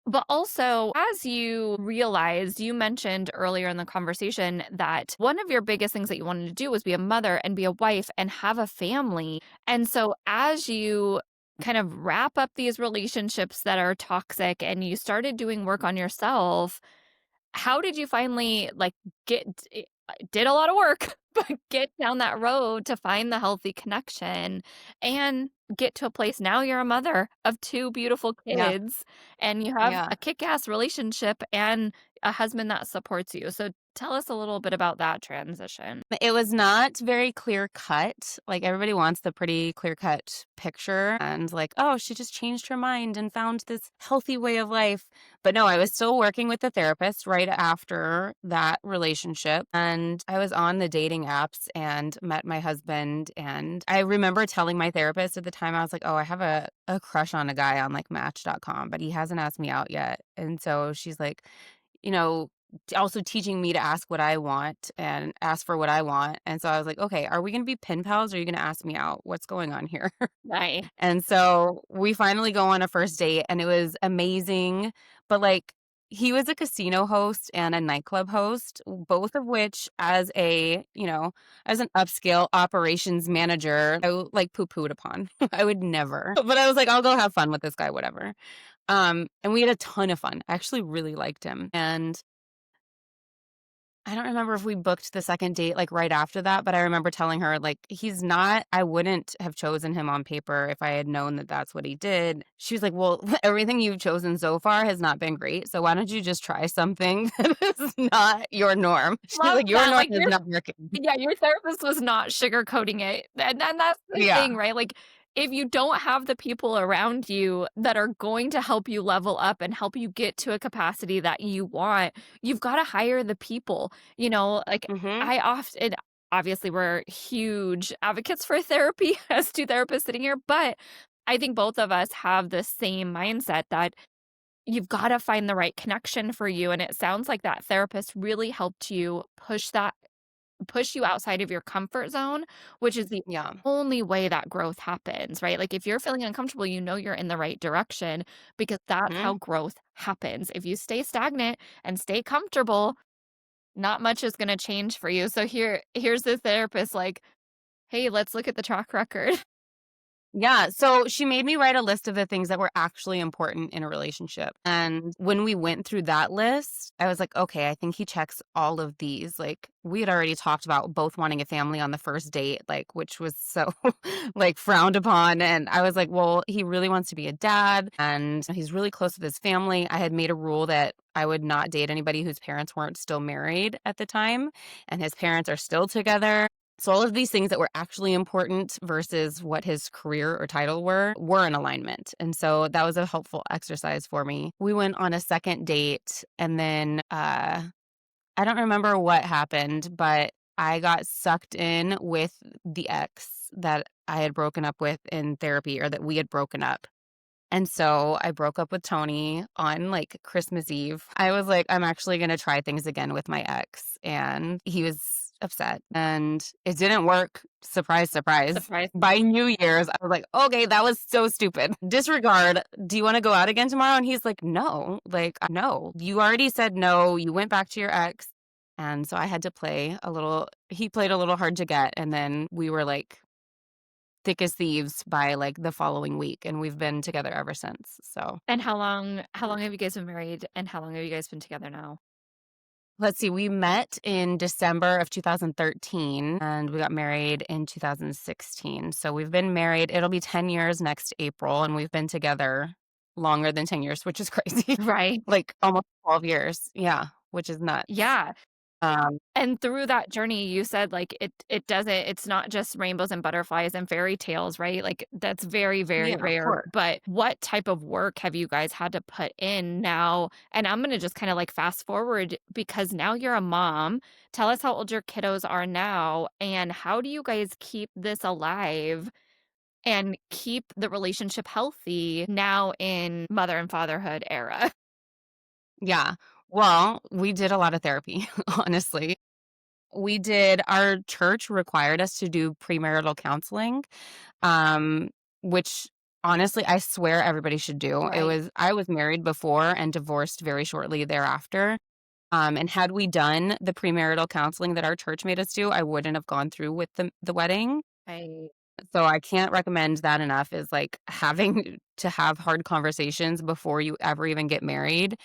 Speaker 1: But also, as you realized, you mentioned earlier in the conversation that one of your biggest things that you wanted to do was be a mother and be a wife and have a family. And so, as you kind of wrap up these relationships that are toxic and you started doing work on yourself, how did you finally, like, get did a lot of work, but get down that road to find the healthy connection and get to a place now you're a mother of 2 beautiful
Speaker 2: Yeah.
Speaker 1: kids, and you have
Speaker 2: Yeah.
Speaker 1: a kick-ass relationship and a husband that supports you. So tell us a little bit about that transition.
Speaker 2: It was not very clear cut. Like, everybody wants the pretty clear cut picture and, like, oh, she just changed her mind and found this healthy way of life. But no, I was still working with the therapist right after that relationship. And I was on the dating apps and met my husband. And I remember telling my therapist at the time, I was like, oh, I have a crush on a guy on like Match.com, but he hasn't asked me out yet. And so she's like, you know, also teaching me to ask what I want and ask for what I want. And so I was like, okay, are we going to be pen pals or are you going to ask me out? What's going on here?
Speaker 1: Nice.
Speaker 2: And so we finally go on a first date and it was amazing. But like, he was a casino host and a nightclub host, both of which, as a, as an upscale operations manager, like poo pooed upon. I would never, but I was like, I'll go have fun with this guy, whatever. And we had a ton of fun. I actually really liked him. And I don't remember if we booked the second date, like, right after that, but I remember telling her, like, "He's not I wouldn't have chosen him on paper if I had known that that's what he did." She was like, "Well, everything you've chosen so far has not been great, so why don't you just try something that is not your norm?" She's
Speaker 1: Love
Speaker 2: like, "Your
Speaker 1: that,
Speaker 2: norm
Speaker 1: like,
Speaker 2: is not working."
Speaker 1: yeah, your therapist was not sugarcoating it, and that's the
Speaker 2: Yeah.
Speaker 1: thing, right? Like, if you don't have the people around you that are going to help you level up and help you get to a capacity that you want, you've gotta hire the people, like,
Speaker 2: Mhm.
Speaker 1: I often obviously, we're huge advocates for therapy as 2 therapists sitting here, but I think both of us have the same mindset that you've gotta find the right connection for you, and it sounds like that therapist really helped you push you outside of your comfort zone, which is the
Speaker 2: Yeah.
Speaker 1: only way that growth happens, right? Like, if you're feeling uncomfortable, you know you're in the right direction because that's how
Speaker 2: Mhm.
Speaker 1: growth happens. If you stay stagnant and stay comfortable, not much is gonna change for you. So here's the therapist like, "Hey, let's look at the track record."
Speaker 2: Yeah, so she made me write a list of the things that were actually important in a relationship. And when we went through that list, I was like, okay, I think he checks all of these. Like, we had already talked about both wanting a family on the first date, like, which was so like frowned upon. And I was like, well, he really wants to be a dad and he's really close with his family. I had made a rule that I would not date anybody whose parents weren't still married at the time, and his parents are still together. So all of these things that were actually important versus what his career or title were in alignment. And so that was a helpful exercise for me. We went on a second date and then I don't remember what happened, but I got sucked in with the ex that I had broken up with in therapy, or that we had broken up. And so I broke up with Tony on like Christmas Eve. I was like, I'm actually going to try things again with my ex. And he was upset and it didn't work. Surprise, surprise.
Speaker 1: Surprise.
Speaker 2: By New Year's, I was like, okay, that was so stupid. Disregard. Do you want to go out again tomorrow? And he's like, no, like, no, you already said no. You went back to your ex. And so I had to he played a little hard to get. And then we were like, thick as thieves by like the following week, and we've been together ever since. So
Speaker 1: And how long have you guys been married, and how long have you guys been together now?
Speaker 2: let's see, we met in December of 2013 and we got married in 2016. So we've been married, it'll be 10 years next April, and we've been together longer than 10 years, which is crazy.
Speaker 1: Right.
Speaker 2: Like almost 12 years. Yeah, which is nuts.
Speaker 1: Yeah.
Speaker 2: Um,
Speaker 1: And through that journey, you said, like, it's not just rainbows and butterflies and fairy tales, right? Like, that's very, very
Speaker 2: yeah, of
Speaker 1: rare,
Speaker 2: course.
Speaker 1: but what type of work have you guys had to put in now? And I'm gonna just kinda, like, fast forward because now you're a mom. Tell us how old your kiddos are now, and how do you guys keep this alive and keep the relationship healthy now in mother and fatherhood era?
Speaker 2: Yeah. Well, we did a lot of therapy, honestly. Our church required us to do premarital counseling, um, which Honestly, I swear everybody should do. It
Speaker 1: Right.
Speaker 2: was I was married before and divorced very shortly thereafter. And had we done the premarital counseling that our church made us do, I wouldn't have gone through with the wedding.
Speaker 1: I
Speaker 2: So I can't recommend that enough is like having to have hard conversations before you ever even get married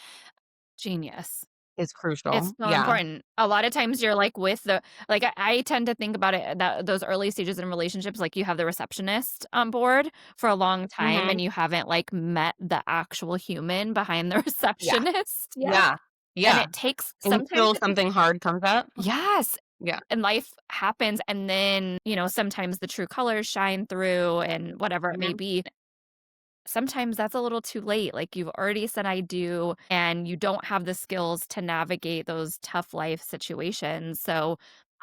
Speaker 1: Genius.
Speaker 2: is
Speaker 1: It's
Speaker 2: crucial.
Speaker 1: so
Speaker 2: Yeah.
Speaker 1: important. A lot of times you're, like, with the like, I tend to think about it that those early stages in relationships, like, you have the receptionist on board for a long time,
Speaker 2: Mhm.
Speaker 1: and you haven't, like, met the actual human behind the
Speaker 2: Yeah.
Speaker 1: receptionist yet,
Speaker 2: Yeah.
Speaker 1: and
Speaker 2: Yeah.
Speaker 1: it takes sometimes
Speaker 2: Until
Speaker 1: it takes
Speaker 2: something hard comes up.
Speaker 1: Yes,
Speaker 2: Yeah.
Speaker 1: and life happens, and then, sometimes the true colors shine through and whatever it may
Speaker 2: Mhm.
Speaker 1: be. Sometimes that's a little too late. Like you've already said I do, and you don't have the skills to navigate those tough life situations. So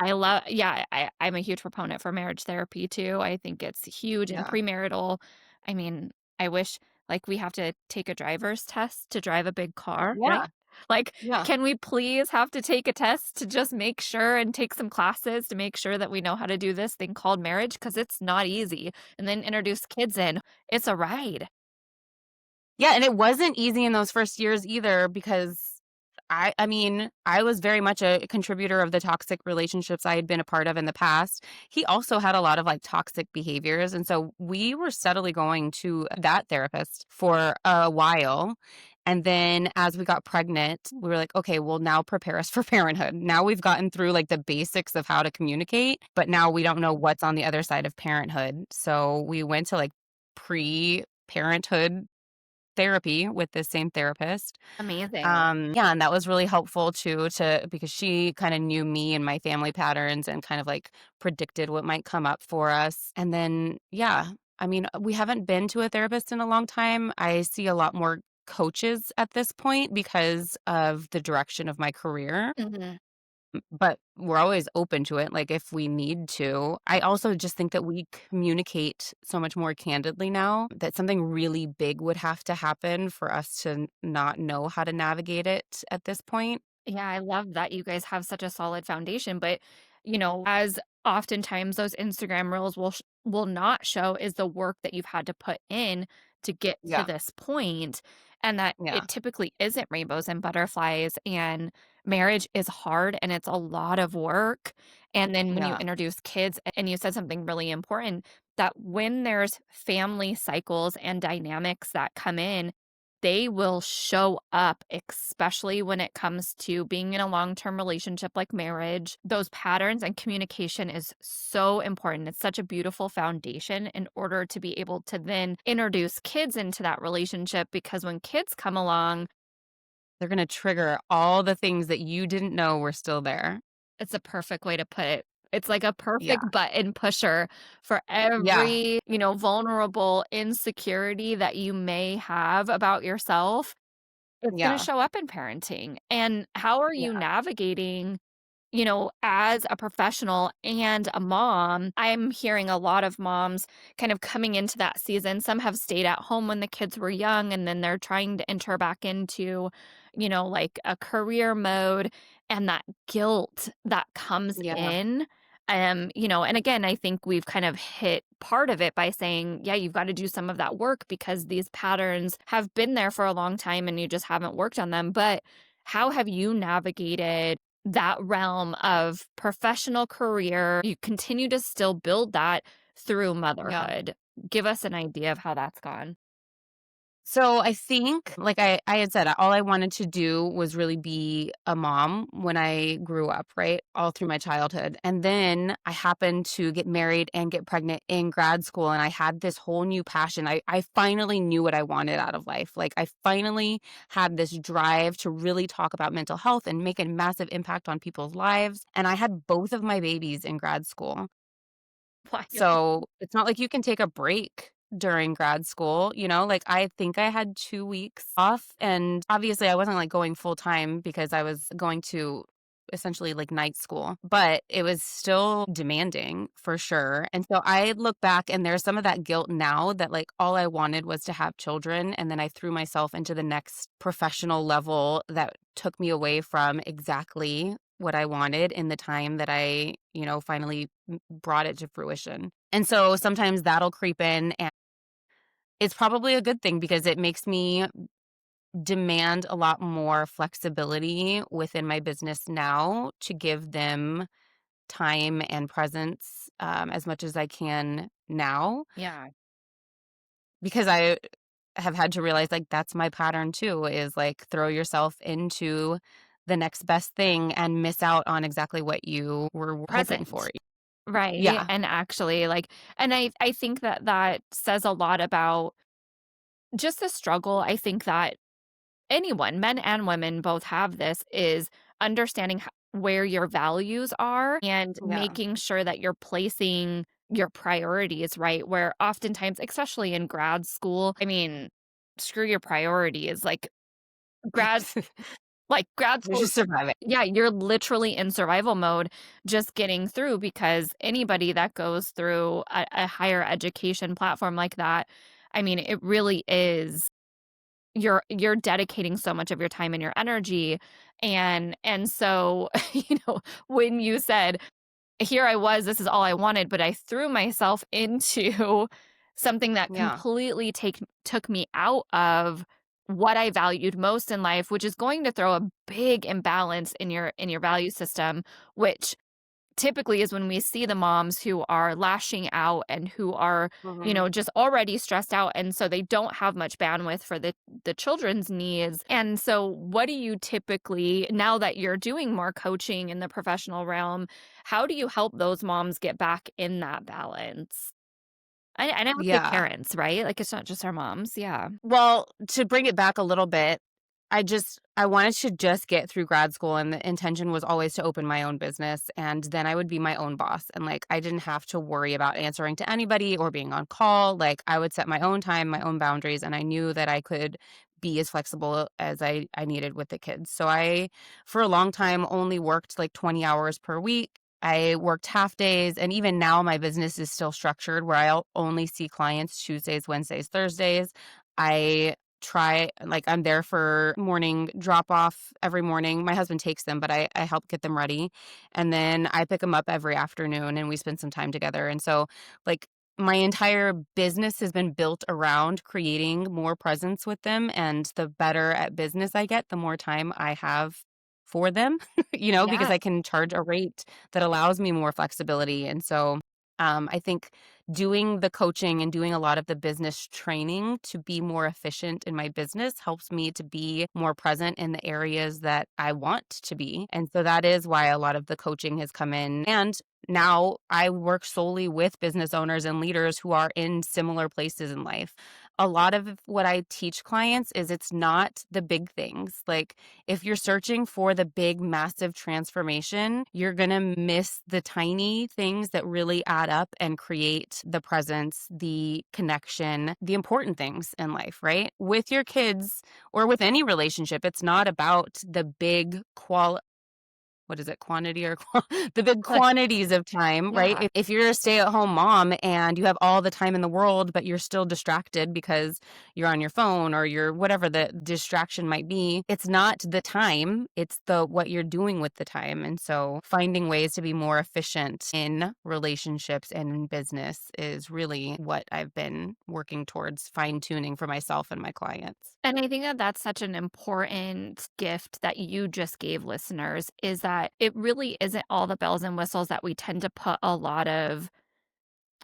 Speaker 1: yeah, I'm a huge proponent for marriage therapy too. I think it's huge in
Speaker 2: Yeah.
Speaker 1: premarital. I mean, I wish like we have to take a driver's test to drive a big car,
Speaker 2: Yeah.
Speaker 1: right? Like,
Speaker 2: Yeah.
Speaker 1: can we please have to take a test to just make sure and take some classes to make sure that we know how to do this thing called marriage? Because it's not easy. And then introduce kids in. It's a ride.
Speaker 2: Yeah, and it wasn't easy in those first years either because I mean, I was very much a contributor of the toxic relationships I had been a part of in the past. He also had a lot of, like, toxic behaviors, and so we were steadily going to that therapist for a while, and then as we got pregnant, we were like, "Okay, well, now prepare us for parenthood." Now we've gotten through, like, the basics of how to communicate, but now we don't know what's on the other side of parenthood, so we went to, like, pre-parenthood therapy with this same therapist.
Speaker 1: Amazing.
Speaker 2: Yeah, and that was really helpful too to because she kind of knew me and my family patterns and kind of like predicted what might come up for us. And then yeah, I mean, we haven't been to a therapist in a long time. I see a lot more coaches at this point because of the direction of my career.
Speaker 1: Mhm.
Speaker 2: But we're always open to it, like, if we need to. I also just think that we communicate so much more candidly now that something really big would have to happen for us to not know how to navigate it at this point.
Speaker 1: Yeah, I love that you guys have such a solid foundation, but, as oftentimes those Instagram reels will not show is the work that you've had to put in to get to
Speaker 2: Yeah,
Speaker 1: this point, and that
Speaker 2: yeah,
Speaker 1: it typically isn't rainbows and butterflies, and marriage is hard and it's a lot of work, and then when you
Speaker 2: yeah,
Speaker 1: introduce kids and you said something really important, that when there's family cycles and dynamics that come in, they will show up, especially when it comes to being in a long-term relationship like marriage. Those patterns and communication is so important. It's such a beautiful foundation in order to be able to then introduce kids into that relationship because when kids come along,
Speaker 2: they're gonna trigger all the things that you didn't know were still there.
Speaker 1: it's a perfect way to put it. It's like a
Speaker 2: Yeah,
Speaker 1: perfect button pusher for
Speaker 2: yeah,
Speaker 1: every, vulnerable insecurity that you may have about yourself. It's gonna
Speaker 2: yeah,
Speaker 1: show up in parenting, and how are you
Speaker 2: yeah,
Speaker 1: navigating, as a professional and a mom? I'm hearing a lot of moms kind of coming into that season. Some have stayed at home when the kids were young, and then they're trying to enter back into, like a career mode, and that guilt that comes
Speaker 2: yeah,
Speaker 1: in. And again, I think we've kind of hit part of it by saying, yeah, you've got to do some of that work because these patterns have been there for a long time and you just haven't worked on them. But how have you navigated that realm of professional career? You continue to still build that through
Speaker 2: yeah.
Speaker 1: motherhood. Give us an idea of how that's gone.
Speaker 2: So I think, like I had said, all I wanted to do was really be a mom when I grew up, right? All through my childhood. And then I happened to get married and get pregnant in grad school. And I had this whole new passion. I finally knew what I wanted out of life. Like I finally had this drive to really talk about mental health and make a massive impact on people's lives. And I had both of my babies in grad school.
Speaker 1: Wild.
Speaker 2: So, it's not like you can take a break during grad school, like, I think I had 2 weeks off, and obviously, I wasn't, like, going full time because I was going to essentially, like, night school, but it was still demanding for sure, and so I look back and there's some of that guilt now that, like, all I wanted was to have children, and then I threw myself into the next professional level that took me away from exactly what I wanted in the time that I, finally brought it to fruition. And so sometimes that'll creep in it's probably a good thing because it makes me demand a lot more flexibility within my business now to give them time and presence, as much as I can now,
Speaker 1: Yeah.
Speaker 2: because I have had to realize, like, that's my pattern too, is, like, throw yourself into the next best thing and miss out on exactly what you were hoping for.
Speaker 1: Present. Right,
Speaker 2: Yeah,
Speaker 1: and actually, like and I think that that says a lot about just the struggle. I think that anyone, men and women both have this, is understanding where your values are and
Speaker 2: yeah.
Speaker 1: making sure that you're placing your priorities right, where oftentimes, especially in grad school, I mean, screw your priorities, grad grad
Speaker 2: You're
Speaker 1: school.
Speaker 2: just surviving.
Speaker 1: Yeah, you're literally in survival mode, just getting through, because anybody that goes through a higher education platform like that, I mean, it really is, you're dedicating so much of your time and your energy, and so, when you said, "Here I was, this is all I wanted," but I threw myself into something that
Speaker 2: Yeah.
Speaker 1: completely took me out of what I valued most in life, which is going to throw a big imbalance in your value system, which typically is when we see the moms who are lashing out and who are,
Speaker 2: Mhm.
Speaker 1: just already stressed out, and so they don't have much bandwidth for the children's needs. And so what do you typically, now that you're doing more coaching in the professional realm, how do you help those moms get back in that balance? And I would say
Speaker 2: Yeah.
Speaker 1: parents, right? Like, it's not just our moms. Yeah.
Speaker 2: Well, to bring it back a little bit, I wanted to just get through grad school, and the intention was always to open my own business, and then I would be my own boss, and, like, I didn't have to worry about answering to anybody or being on call. Like, I would set my own time, my own boundaries, and I knew that I could be as flexible as I needed with the kids. So I, for a long time, only worked, like, 20 hours per week. I worked half days, and even now my business is still structured where I'll only see clients Tuesdays, Wednesdays, Thursdays. I try, like, I'm there for morning drop off every morning. My husband takes them, but I help get them ready, and then I pick them up every afternoon, and we spend some time together. And so, like, my entire business has been built around creating more presence with them, and the better at business I get, the more time I have for them, because
Speaker 1: Yeah.
Speaker 2: I can charge a rate that allows me more flexibility. And so, I think doing the coaching and doing a lot of the business training to be more efficient in my business helps me to be more present in the areas that I want to be. And so that is why a lot of the coaching has come in. And now I work solely with business owners and leaders who are in similar places in life. A lot of what I teach clients is it's not the big things. Like, if you're searching for the big, massive transformation, you're going to miss the tiny things that really add up and create the presence, the connection, the important things in life, right? With your kids or with any relationship, it's not about the big what is it, quantity or the big quantities of time, right?
Speaker 1: Yeah.
Speaker 2: If you're a stay-at-home mom and you have all the time in the world, but you're still distracted because you're on your phone or you're whatever the distraction might be, it's not the time, it's the what you're doing with the time. And so finding ways to be more efficient in relationships and in business is really what I've been working towards fine-tuning for myself and my clients.
Speaker 1: And I think that that's such an important gift that you just gave listeners, is that it really isn't all the bells and whistles that we tend to put a lot of,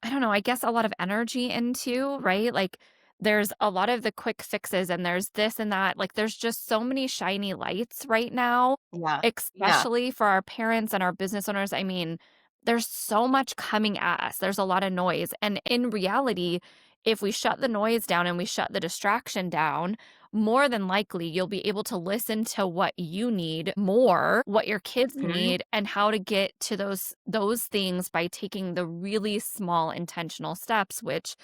Speaker 1: I don't know, I guess a lot of energy into, right? Like, there's a lot of the quick fixes and there's this and that. Like, there's just so many shiny lights right now,
Speaker 2: Yeah. Yeah.
Speaker 1: especially for our parents and our business owners. I mean, there's so much coming at us. There's a lot of noise. And in reality, if we shut the noise down and we shut the distraction down, more than likely you'll be able to listen to what you need more, what your kids
Speaker 2: Mhm.
Speaker 1: need, and how to get to those things by taking the really small intentional steps, which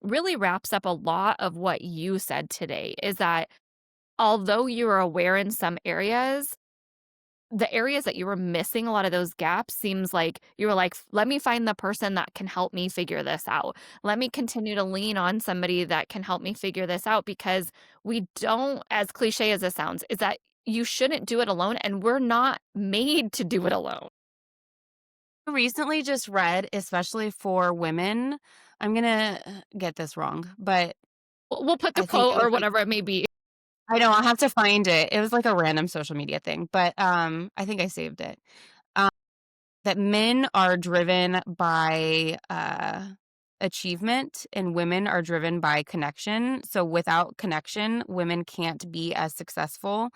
Speaker 1: really wraps up a lot of what you said today, is that although you are aware in some areas, the areas that you were missing a lot of those gaps, seems like you were like, let me find the person that can help me figure this out. Let me continue to lean on somebody that can help me figure this out, because we don't, as cliche as this sounds, is that you shouldn't do it alone, and we're not made to do it alone.
Speaker 2: Recently just read, especially for women, I'm gonna get this wrong, but
Speaker 1: We'll put the
Speaker 2: I think
Speaker 1: quote
Speaker 2: it was
Speaker 1: or
Speaker 2: like
Speaker 1: whatever it may be.
Speaker 2: I know, I'll have to find it. It was like a random social media thing, but, I think I saved it. Um, that men are driven by, achievement and women are driven by connection. So without connection, women can't be as successful,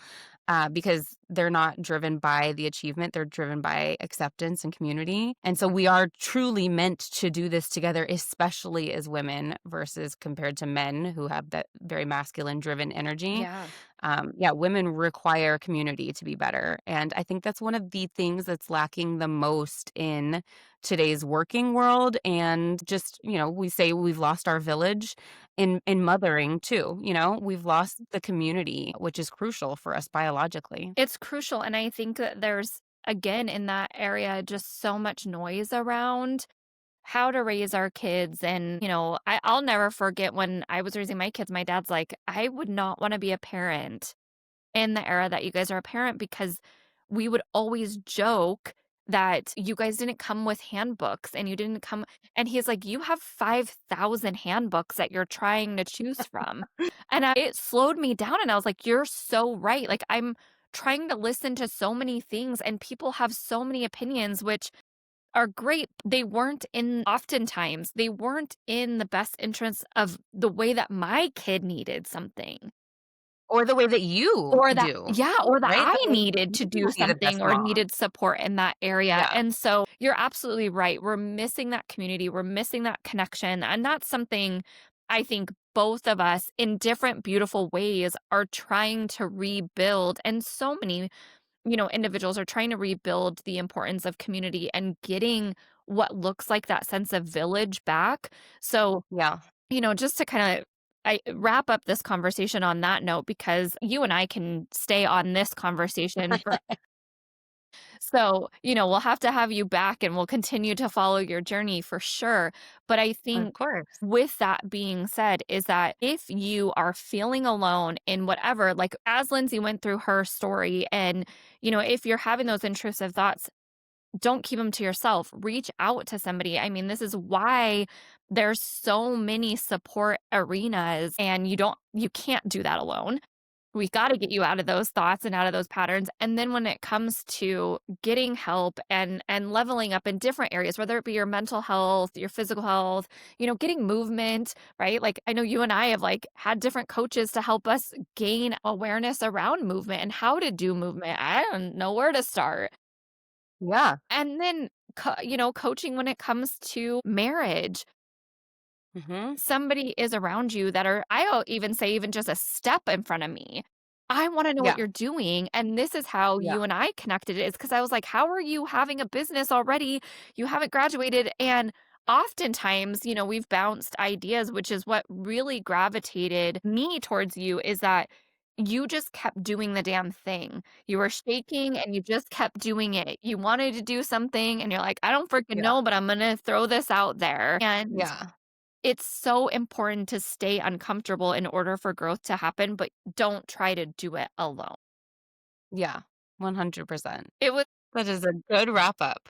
Speaker 2: because they're not driven by the achievement, they're driven by acceptance and community. And so we are truly meant to do this together, especially as women versus compared to men who have that very masculine driven energy.
Speaker 1: Yeah.
Speaker 2: Yeah, women require community to be better. And I think that's one of the things that's lacking the most in today's working world. And just, we say we've lost our village in mothering too. We've lost the community, which is crucial for us biologically.
Speaker 1: It's crucial, and I think that there's, again, in that area, just so much noise around how to raise our kids, and, I'll never forget when I was raising my kids, my dad's like, "I would not wanna be a parent in the era that you guys are a parent because we would always joke that you guys didn't come with handbooks and you didn't come," and he's like, "You have 5,000 handbooks that you're trying to choose from." And it slowed me down and I was like, "You're so right." Like, I'm trying to listen to so many things and people have so many opinions, which are great. They weren't in the best interest of the way that my kid needed something.
Speaker 2: Or the way that you
Speaker 1: Or that,
Speaker 2: do,
Speaker 1: yeah, or that
Speaker 2: right?
Speaker 1: I
Speaker 2: The way that
Speaker 1: needed to
Speaker 2: you
Speaker 1: do
Speaker 2: will be the
Speaker 1: something
Speaker 2: best
Speaker 1: or
Speaker 2: mom.
Speaker 1: needed support in that area,
Speaker 2: Yeah.
Speaker 1: and so you're absolutely right, we're missing that community, we're missing that connection, and that's something I think both of us, in different beautiful ways, are trying to rebuild, and so many, individuals are trying to rebuild the importance of community and getting what looks like that sense of village back. So,
Speaker 2: Yeah.
Speaker 1: just to kinda I wrap up this conversation on that note because you and I can stay on this conversation for so, we'll have to have you back and we'll continue to follow your journey for sure. But I
Speaker 2: Of
Speaker 1: think
Speaker 2: course.
Speaker 1: with that being said, is that if you are feeling alone in whatever, like as Lindsay went through her story, and, if you're having those intrusive thoughts, don't keep them to yourself. Reach out to somebody. I mean, this is why there's so many support arenas and you can't do that alone. We got to get you out of those thoughts and out of those patterns. And then when it comes to getting help and leveling up in different areas, whether it be your mental health, your physical health, getting movement, right? Like I know you and I have like had different coaches to help us gain awareness around movement and how to do movement. I don't know where to start.
Speaker 2: Yeah.
Speaker 1: And then coaching when it comes to marriage.
Speaker 2: Mhm.
Speaker 1: Somebody is around you that are, I'll even say, even just a step in front of me. I wanna know what
Speaker 2: Yeah.
Speaker 1: you're doing, and this is how
Speaker 2: Yeah.
Speaker 1: you and I connected is because I was like, "How are you having a business already? You haven't graduated," and oftentimes, we've bounced ideas, which is what really gravitated me towards you, is that you just kept doing the damn thing. You were shaking and you just kept doing it. You wanted to do something and you're like, "I don't freaking
Speaker 2: Yeah.
Speaker 1: know, but I'm gonna throw this out there," and
Speaker 2: Yeah.
Speaker 1: it's so important to stay uncomfortable in order for growth to happen, but don't try to do it alone.
Speaker 2: Yeah. 100%.
Speaker 1: It was
Speaker 2: That is a good wrap up.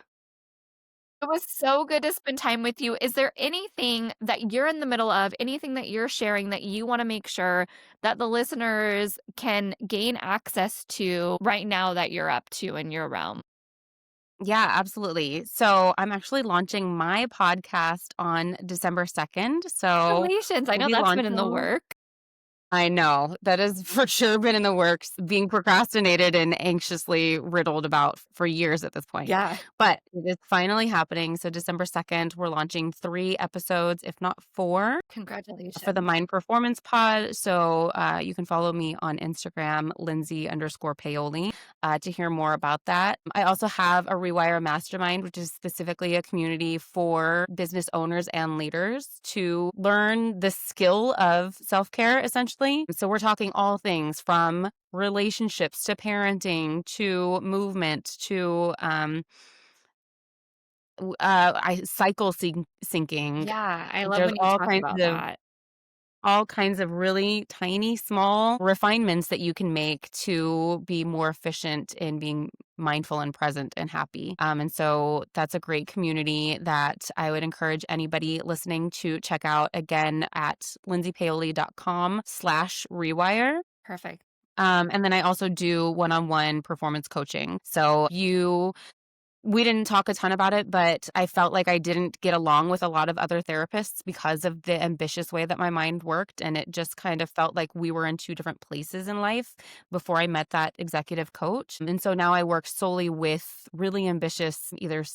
Speaker 1: it was so good to spend time with you. Is there anything that you're in the middle of, anything that you're sharing that you wanna make sure that the listeners can gain access to right now that you're up to in your realm?
Speaker 2: Yeah, absolutely. So, I'm actually launching my podcast on December 2nd. So,
Speaker 1: Congratulations, I
Speaker 2: we'll
Speaker 1: know
Speaker 2: be
Speaker 1: that's been in the
Speaker 2: launching
Speaker 1: work.
Speaker 2: I know. That has for sure been in the works, being procrastinated and anxiously riddled about for years at this point.
Speaker 1: Yeah.
Speaker 2: But it is finally happening. So December 2nd, we're launching 3 episodes, if not 4, for the
Speaker 1: Congratulations.
Speaker 2: Mind Performance Pod. So you can follow me on Instagram, Lindsey_Paoli, to hear more about that. I also have a Rewire Mastermind, which is specifically a community for business owners and leaders to learn the skill of self care, essentially. So we're talking all things from relationships to parenting to movement to I cycle syncing.
Speaker 1: Yeah, I love
Speaker 2: There's
Speaker 1: when you
Speaker 2: all
Speaker 1: talk
Speaker 2: kinds
Speaker 1: about
Speaker 2: of
Speaker 1: that.
Speaker 2: all kinds of really tiny, small refinements that you can make to be more efficient in being mindful and present and happy. And so that's a great community that I would encourage anybody listening to check out again at lindseypaoli.com/rewire.
Speaker 1: Perfect.
Speaker 2: And then I also do one-on-one performance coaching. So we didn't talk a ton about it, but I felt like I didn't get along with a lot of other therapists because of the ambitious way that my mind worked. And it just kind of felt like we were in two different places in life before I met that executive coach. And so now I work solely with really ambitious, either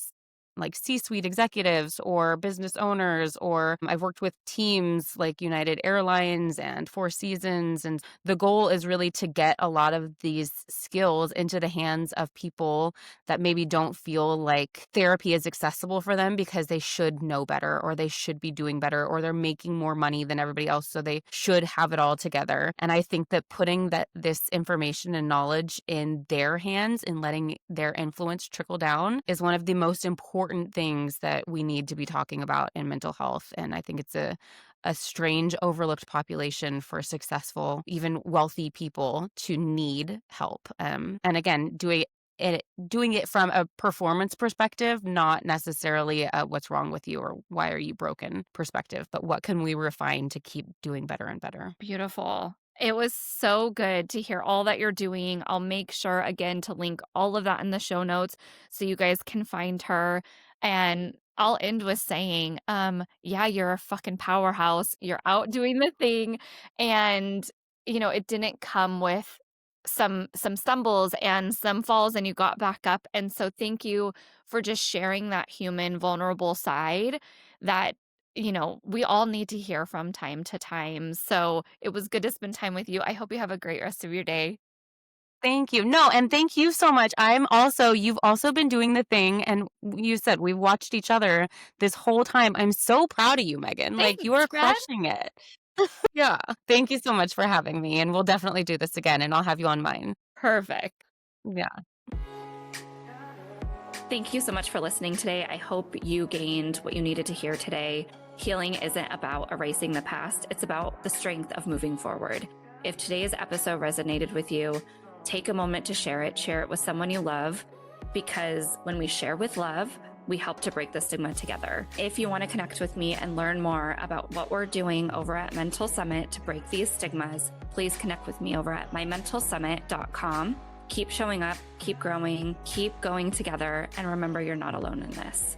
Speaker 2: like C-suite executives or business owners, or I've worked with teams like United Airlines and Four Seasons. And the goal is really to get a lot of these skills into the hands of people that maybe don't feel like therapy is accessible for them because they should know better, or they should be doing better, or they're making more money than everybody else, so they should have it all together. And I think that putting this information and knowledge in their hands and letting their influence trickle down is one of the most important things that we need to be talking about in mental health. And I think it's a strange overlooked population for successful, even wealthy people to need help. And again, doing it from a performance perspective, not necessarily a what's wrong with you or why are you broken perspective, but what can we refine to keep doing better and better.
Speaker 1: Beautiful. It was so good to hear all that you're doing. I'll make sure again to link all of that in the show notes so you guys can find her. And I'll end with saying, yeah, you're a fucking powerhouse. You're out doing the thing. And, it didn't come with some stumbles and some falls, and you got back up. And so thank you for just sharing that human vulnerable side that we all need to hear from time to time. So it was good to spend time with you. I hope you have a great rest of your day.
Speaker 2: Thank you. No, and thank you so much. You've also been doing the thing, and you said we've watched each other this whole time. I'm so proud of you, Megan. Like, you
Speaker 1: Thanks,
Speaker 2: are
Speaker 1: friend.
Speaker 2: crushing it. Yeah. Thank you so much for having me, and we'll definitely do this again, and I'll have you on mine.
Speaker 1: Perfect.
Speaker 2: Yeah.
Speaker 1: Thank you so much for listening today. I hope you gained what you needed to hear today. Healing isn't about erasing the past, it's about the strength of moving forward. If today's episode resonated with you, take a moment to share it with someone you love, because when we share with love, we help to break the stigma together. If you want to connect with me and learn more about what we're doing over at Mental Summit to break these stigmas, please connect with me over at mymentalsummit.com. Keep showing up, keep growing, keep going together, and remember you're not alone in this.